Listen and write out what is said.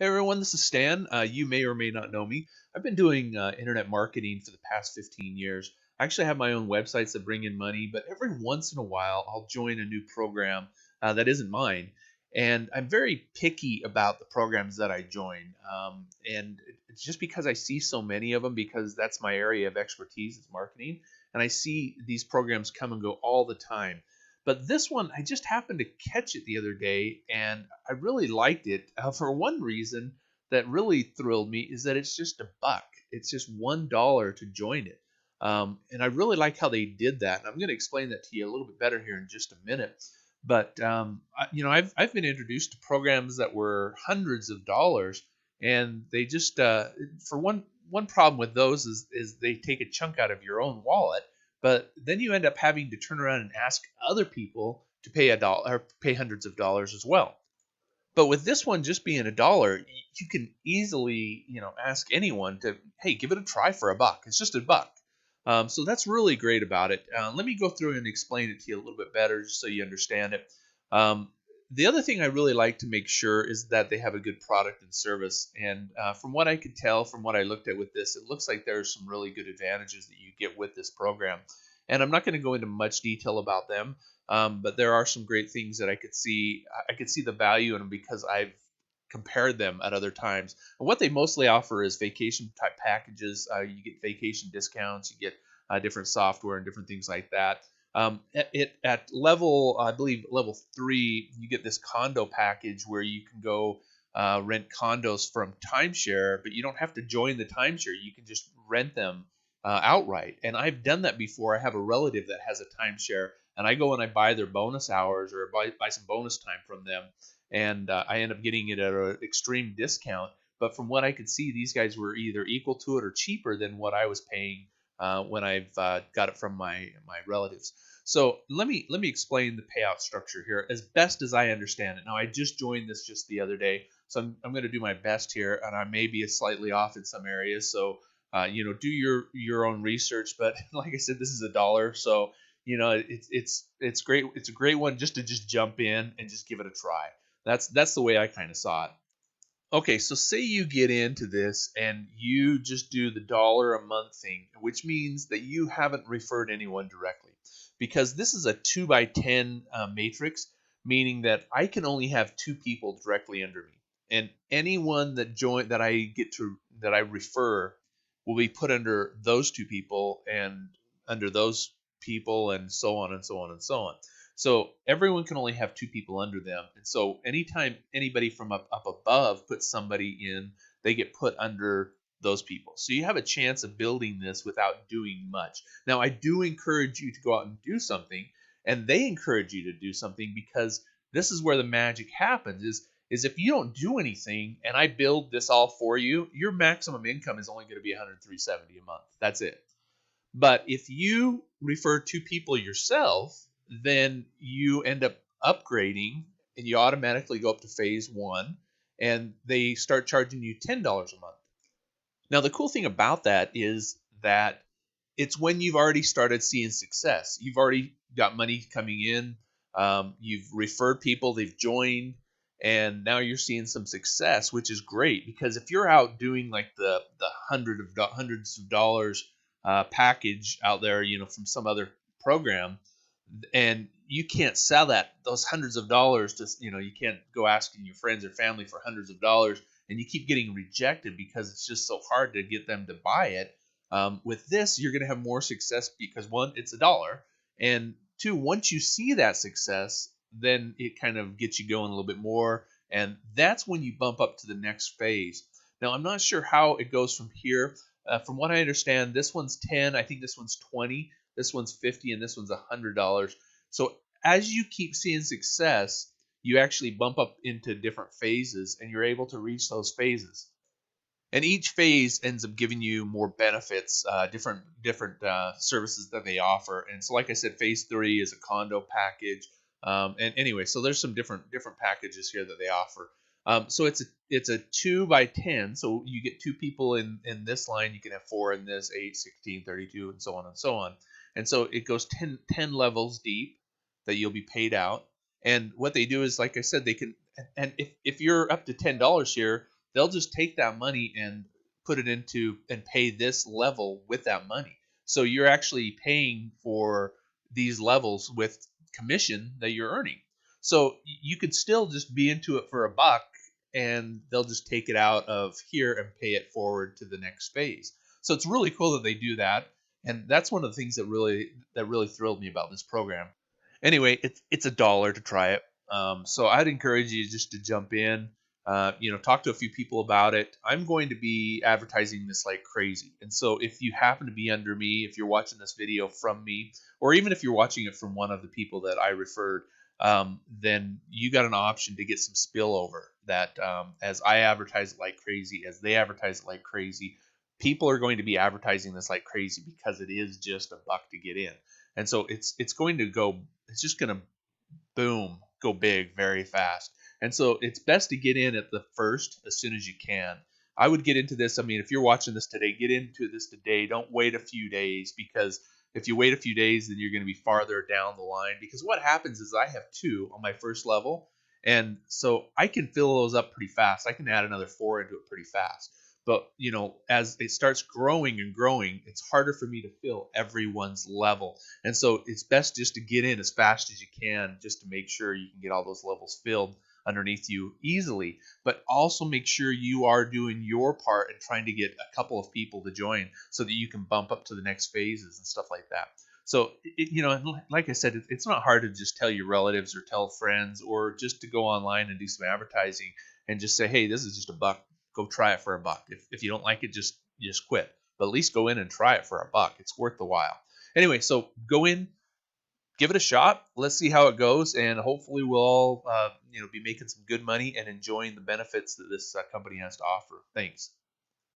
Hey everyone, this is Stan. You may or may not know me. I've been doing internet marketing for the past 15 years. I actually have my own websites that bring in money, but every once in a while I'll join a new program that isn't mine. And I'm very picky about the programs that I join. And it's just because I see so many of them, because that's my area of expertise is marketing. And I see these programs come and go all the time. But this one, I just happened to catch it the other day, and I really liked it for one reason that really thrilled me is that it's just a buck. It's just $1 to join it, and I really like how they did that. And I'm going to explain that to you a little bit better here in just a minute. But I've been introduced to programs that were hundreds of dollars, and they just for one problem with those is they take a chunk out of your own wallet, but then you end up having to turn around and ask other people to pay a dollar or pay hundreds of dollars as well. But with this one just being a dollar, you can easily, ask anyone to, hey, give it a try for a buck. It's just a buck. So that's really great about it. Let me go through and explain it to you a little bit better just so you understand it. Um, the other thing I really like to make sure is that they have a good product and service. And from what I could tell, from what I looked at with this, it looks like there's some really good advantages that you get with this program. And I'm not going to go into much detail about them. But there are some great things that I could see. I could see the value in them because I've compared them at other times. And what they mostly offer is vacation type packages. You get vacation discounts, you get different software and different things like that. At level, I believe level 3, you get this condo package where you can go rent condos from timeshare, but you don't have to join the timeshare. You can just rent them outright. And I've done that before. I have a relative that has a timeshare, and I go and I buy their bonus hours or buy some bonus time from them, and I end up getting it at an extreme discount. But from what I could see, these guys were either equal to it or cheaper than what I was paying when I've got it from my relatives. So let me explain the payout structure here as best as I understand it. Now I just joined this just the other day, so I'm going to do my best here, and I may be slightly off in some areas. So do your own research. But like I said, this is a dollar, so it's great. It's a great one just to just jump in and just give it a try. That's the way I kind of saw it. Okay, so say you get into this and you just do the dollar a month thing, which means that you haven't referred anyone directly, because this is a 2 by 10 matrix, meaning that I can only have two people directly under me, and anyone that I refer will be put under those two people and under those people, and so on and so on and so on. So everyone can only have two people under them. And so anytime anybody from up above puts somebody in, they get put under those people. So you have a chance of building this without doing much. Now, I do encourage you to go out and do something, and they encourage you to do something, because this is where the magic happens is if you don't do anything and I build this all for you, your maximum income is only going to be 103.70 a month. That's it. But if you refer two people yourself, then you end up upgrading and you automatically go up to phase one, and they start charging you $10 a month. Now, the cool thing about that is that it's when you've already started seeing success. You've already got money coming in. You've referred people, they've joined, and now you're seeing some success, which is great. Because if you're out doing like the hundreds of dollars package out there, from some other program, and you can't sell those hundreds of dollars to, you can't go asking your friends or family for hundreds of dollars, and you keep getting rejected because it's just so hard to get them to buy it. With this, you're going to have more success because, one, it's a dollar, and two, once you see that success, then it kind of gets you going a little bit more, and that's when you bump up to the next phase. Now, I'm not sure how it goes from here. From what I understand, this one's 10. I think this one's 20. This one's 50, and this one's $100. So as you keep seeing success, you actually bump up into different phases, and you're able to reach those phases. And each phase ends up giving you more benefits, different services that they offer. And so, like I said, phase 3 is a condo package. And anyway, so there's some different packages here that they offer. So it's a 2 by 10. So you get two people in this line. You can have four in this, 8, 16, 32, and so on and so on. And so it goes 10 levels deep that you'll be paid out. And what they do is, like I said, they can. And if you're up to $10 here, they'll just take that money and put it into and pay this level with that money. So you're actually paying for these levels with commission that you're earning. So you could still just be into it for a buck, and they'll just take it out of here and pay it forward to the next phase. So it's really cool that they do that, and that's one of the things that really thrilled me about this program. Anyway, it's $1 to try it. So I'd encourage you just to jump in. Talk to a few people about it. I'm going to be advertising this like crazy, and so if you happen to be under me, if you're watching this video from me, or even if you're watching it from one of the people that I referred, then you got an option to get some spillover. That as I advertise it like crazy, as they advertise it like crazy, people are going to be advertising this like crazy because it is just a buck to get in, and so it's going to go. It's just going to boom, go big very fast. And so it's best to get in at the first as soon as you can. I would get into this. I mean, if you're watching this today, get into this today. Don't wait a few days, because if you wait a few days, then you're going to be farther down the line. Because what happens is I have two on my first level. And so I can fill those up pretty fast. I can add another four into it pretty fast. But, as it starts growing and growing, it's harder for me to fill everyone's level. And so it's best just to get in as fast as you can, just to make sure you can get all those levels filled underneath you easily. But also make sure you are doing your part and trying to get a couple of people to join so that you can bump up to the next phases and stuff like that. So, like I said, it's not hard to just tell your relatives or tell friends, or just to go online and do some advertising and just say, hey, this is just a buck. Go try it for a buck. If you don't like it, just quit. But at least go in and try it for a buck. It's worth the while. Anyway, so go in, give it a shot. Let's see how it goes, and hopefully we'll all be making some good money and enjoying the benefits that this company has to offer. Thanks.